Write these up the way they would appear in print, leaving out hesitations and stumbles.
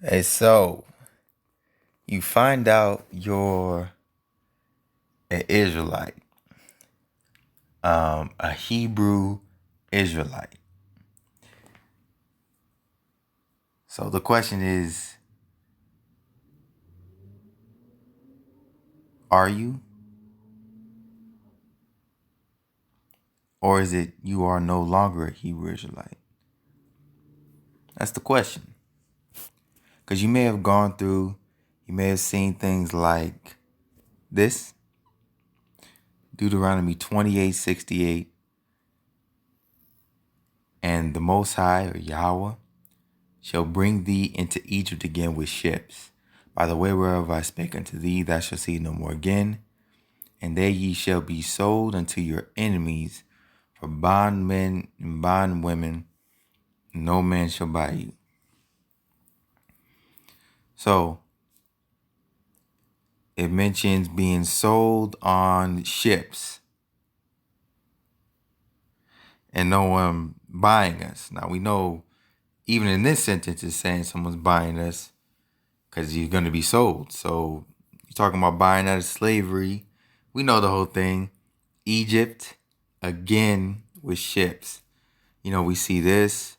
And so you find out you're an Israelite, a Hebrew Israelite. So the question is, are you? Or is it you are no longer a Hebrew Israelite? That's the question. Because you may have gone through, you may have seen things like this, Deuteronomy 28:68, and the Most High, or Yahweh, shall bring thee into Egypt again with ships, by the way whereof I spake unto thee, thou shalt see no more again. And there ye shall be sold unto your enemies for bondmen and bondwomen, and no man shall buy you. So it mentions being sold on ships and no one buying us. Now we know even in this sentence it's saying someone's buying us because you're going to be sold. So you're talking about buying out of slavery. We know the whole thing. Egypt, again, with ships. We see this.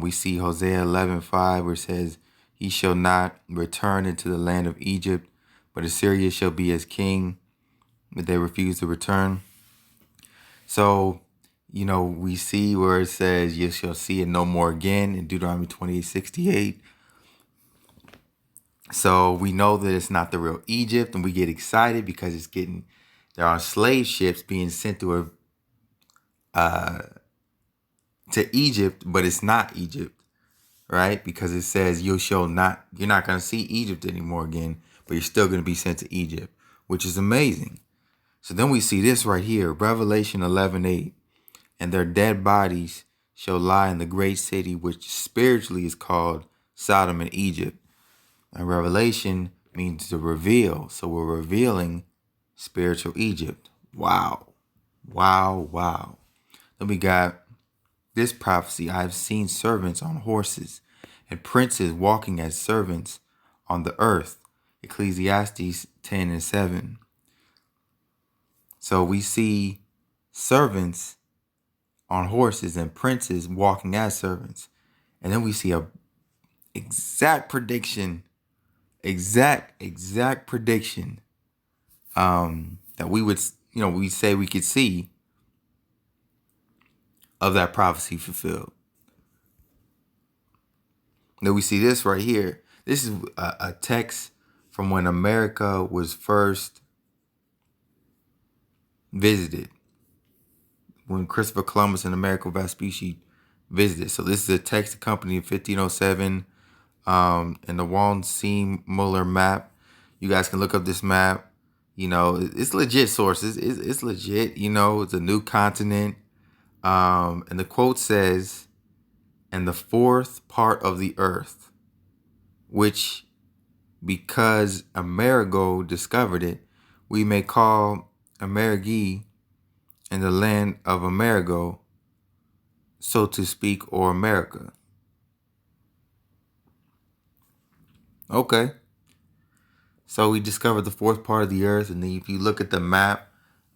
We see Hosea 11:5 where it says, he shall not return into the land of Egypt, but Assyria shall be as king, but they refuse to return. So, we see where it says, you shall see it no more again in Deuteronomy 28:68. So we know that it's not the real Egypt, and we get excited because there are slave ships being sent to Egypt, but it's not Egypt, right? Because it says you're not going to see Egypt anymore again, but you're still going to be sent to Egypt, which is amazing. So then we see this right here, Revelation 11:8, and their dead bodies shall lie in the great city, which spiritually is called Sodom and Egypt. And Revelation means to reveal. So we're revealing spiritual Egypt. Wow. Wow, wow. Then we got this prophecy. I have seen servants on horses and princes walking as servants on the earth. Ecclesiastes 10:7. So we see servants on horses and princes walking as servants. And then we see a exact prediction, exact prediction that we say we could see of that prophecy fulfilled. Then we see this right here. This is a text from when America was first visited, when Christopher Columbus and Amerigo Vespucci visited. So this is a text accompanying 1507 and the Wallenstein Muller map. You guys can look up this map. It's legit sources. It's legit. It's a new continent. And the quote says, and the fourth part of the earth, which because Amerigo discovered it, we may call Amerigi in the land of Amerigo, so to speak, or America. Okay. So we discovered the fourth part of the earth, and then if you look at the map,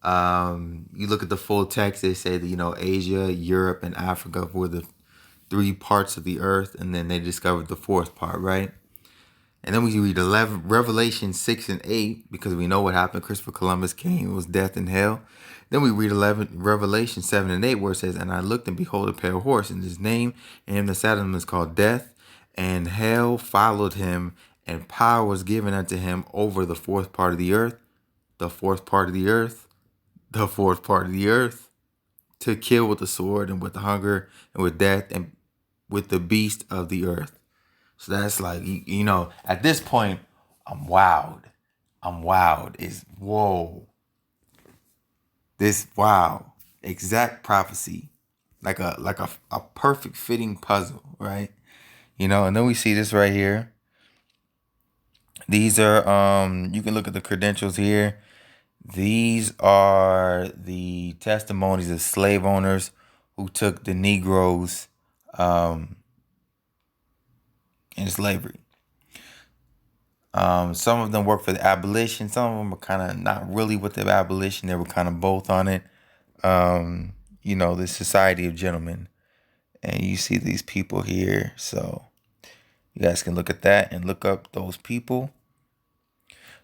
you look at the full text, they say that, Asia, Europe, and Africa were the three parts of the earth, and then they discovered the fourth part, right? And then we read Revelation 6 and 8, because we know what happened. Christopher Columbus came, it was death and hell. Then we read Revelation 7 and 8, where it says, and I looked, and behold, a pale horse, and his name and him that sat on him is called Death, and hell followed him, and power was given unto him over the fourth part of the earth, the fourth part of the earth, the fourth part of the earth, to kill with the sword, and with the hunger, and with death, and with the beast of the earth. So that's like, at this point, I'm wowed. It's whoa. This wow. Exact prophecy. Like a perfect fitting puzzle, right? And then we see this right here. These are you can look at the credentials here. These are the testimonies of slave owners who took the Negroes and in slavery. Some of them worked for the abolition. Some of them were kind of not really with the abolition. They were kind of both on it. The Society of Gentlemen. And you see these people here. So you guys can look at that and look up those people.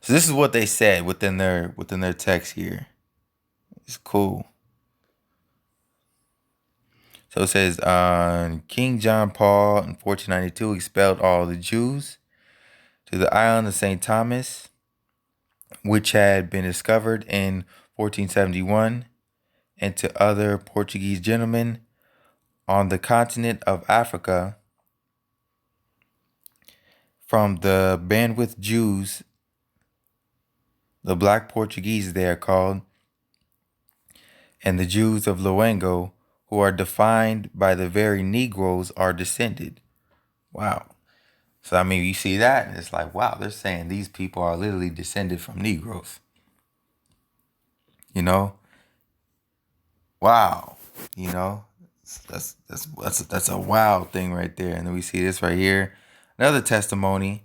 So this is what they said within their text here. It's cool. So it says, King John Paul in 1492 expelled all the Jews to the island of St. Thomas, which had been discovered in 1471, and to other Portuguese gentlemen on the continent of Africa, from the Bandwidth Jews, the Black Portuguese they are called, and the Jews of Loango, who are defined by the very Negroes, are descended. Wow. So, I mean, you see that, and it's like, wow, they're saying these people are literally descended from Negroes. You know? Wow. You know? That's a wow thing right there. And then we see this right here. Another testimony.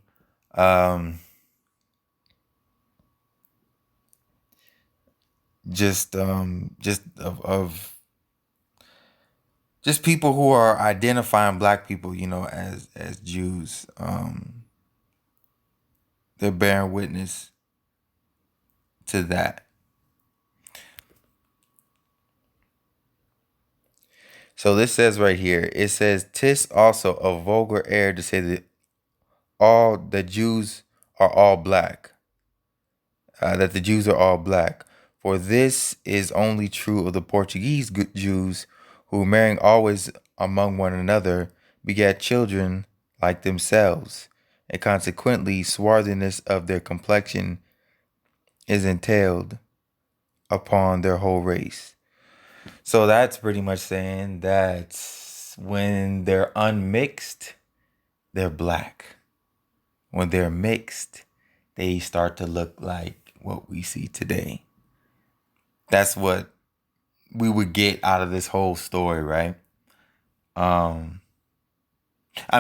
Just of just people who are identifying black people, as Jews. They're bearing witness to that. So this says right here, it says, "'Tis also a vulgar error to say that all the Jews are all black, that the Jews are all black. For this is only true of the Portuguese Jews, who marrying always among one another, begat children like themselves, and consequently swarthiness of their complexion is entailed upon their whole race." So that's pretty much saying that when they're unmixed, they're black. When they're mixed, they start to look like what we see today. That's what we would get out of this whole story, right? I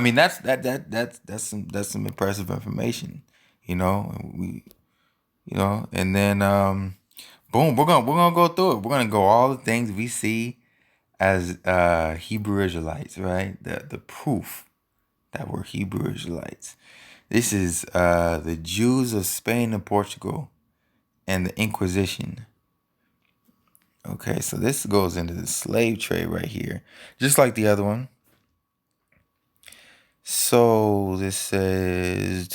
mean, that's some impressive information, and then boom, we're gonna go through it. We're gonna go all the things we see as Hebrew Israelites, right? The proof that we're Hebrew Israelites. This is the Jews of Spain and Portugal and the Inquisition. Okay, so this goes into the slave trade right here, just like the other one. So this says,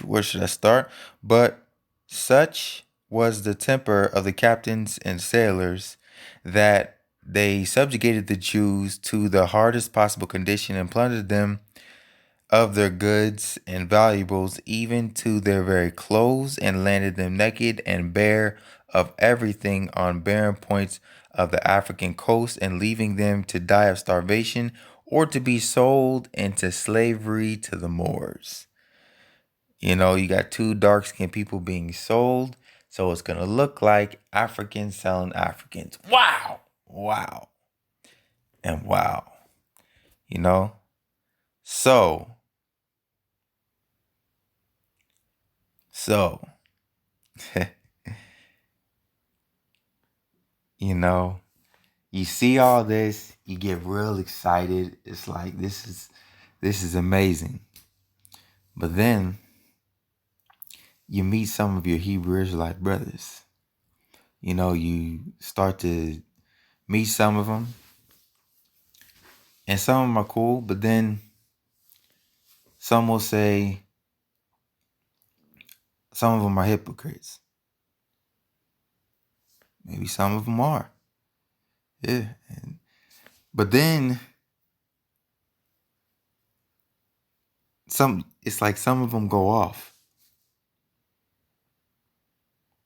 where should I start? But such was the temper of the captains and sailors that they subjugated the Jews to the hardest possible condition and plundered them of their goods and valuables, even to their very clothes, and landed them naked and bare of everything on barren points of the African coast, and leaving them to die of starvation or to be sold into slavery to the Moors. You got two dark-skinned people being sold, so it's going to look like Africans selling Africans. Wow. Wow. And wow. So, you know, you see all this, you get real excited. It's like this is amazing. But then you meet some of your Hebrew Israelite brothers. You start to meet some of them, and some of them are cool, but then some will say some of them are hypocrites. Maybe some of them are. Yeah. But then it's like some of them go off.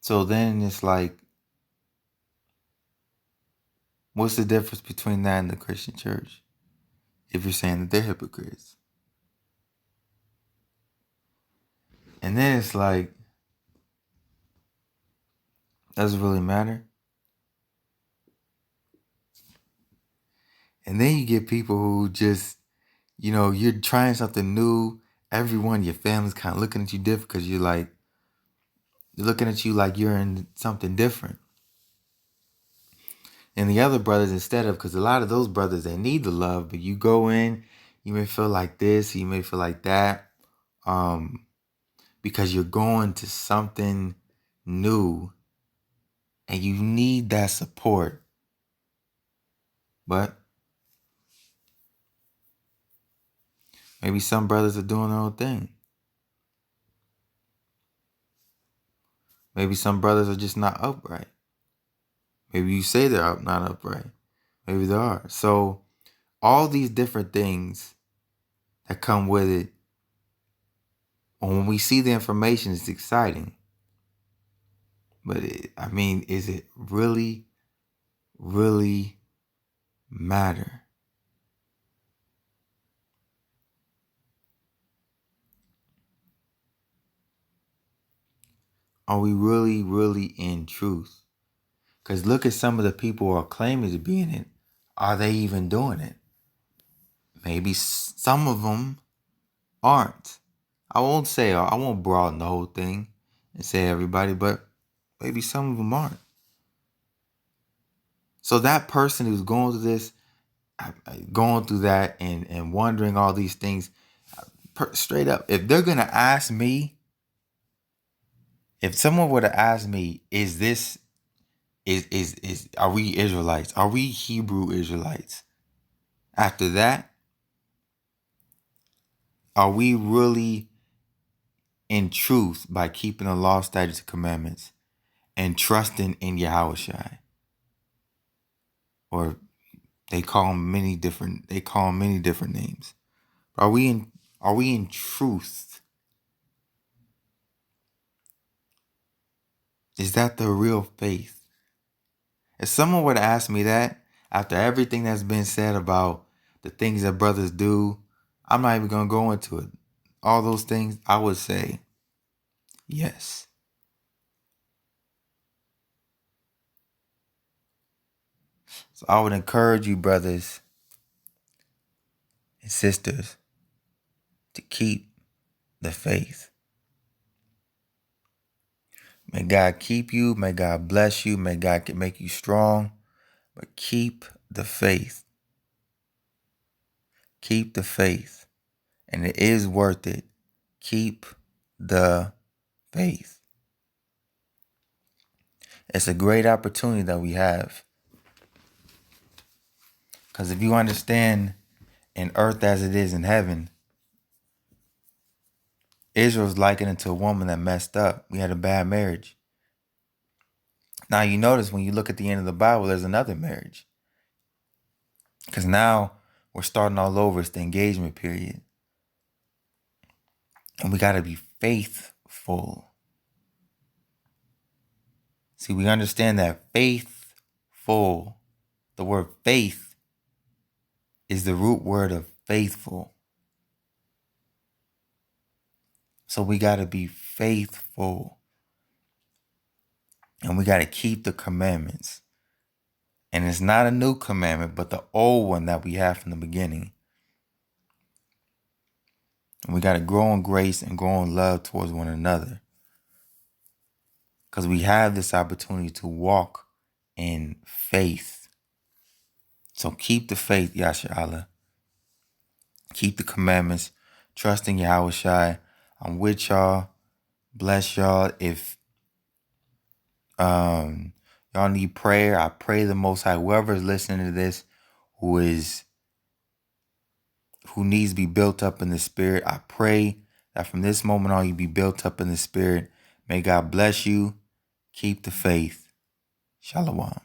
So then it's like, what's the difference between that and the Christian church? If you're saying that they're hypocrites. And then it's like, does it really matter? And then you get people who just, you're trying something new everyone, your family's kind of looking at you different because they're looking at you like you're in something different. And the other brothers, instead of, because a lot of those brothers, they need the love, but you go in, you may feel like this, you may feel like that, because you're going to something new and you need that support. But maybe some brothers are doing their own thing. Maybe some brothers are just not upright. Maybe you say they're not upright. Maybe they are. So all these different things that come with it, when we see the information, it's exciting. But is it really, really matter? Are we really, really in truth? Because look at some of the people who are claiming to be in it. Are they even doing it? Maybe some of them aren't. I won't broaden the whole thing and say everybody, but maybe some of them aren't. So that person who's going through this, going through that and wondering all these things, straight up, if they're going to ask me, if someone were to ask me, are we Israelites? Are we Hebrew Israelites? After that, are we really in truth by keeping the law, statutes, and commandments and trusting in Yahushua? Or they call him many different names. Are we in truth? Is that the real faith? If someone were to ask me that after everything that's been said about the things that brothers do, I'm not even going to go into it. All those things, I would say yes. So I would encourage you, brothers and sisters, to keep the faith. May God keep you. May God bless you. May God make you strong. But keep the faith. Keep the faith. And it is worth it. Keep the faith. It's a great opportunity that we have. Because if you understand in earth as it is in heaven, Israel's likened it to a woman that messed up. We had a bad marriage. Now you notice when you look at the end of the Bible, there's another marriage. Because now we're starting all over. It's the engagement period. And we got to be faithful. See, we understand that faithful, the word faith is the root word of faithful. So we got to be faithful. And we got to keep the commandments. And it's not a new commandment, but the old one that we have from the beginning. And we got to grow in grace and grow in love towards one another. Because we have this opportunity to walk in faith. So keep the faith, Yasha Allah. Keep the commandments. Trust in Yahushua. I'm with y'all. Bless y'all. If y'all need prayer, I pray the Most High, whoever is listening to this, who needs to be built up in the spirit, I pray that from this moment on you be built up in the spirit. May God bless you. Keep the faith. Shalom.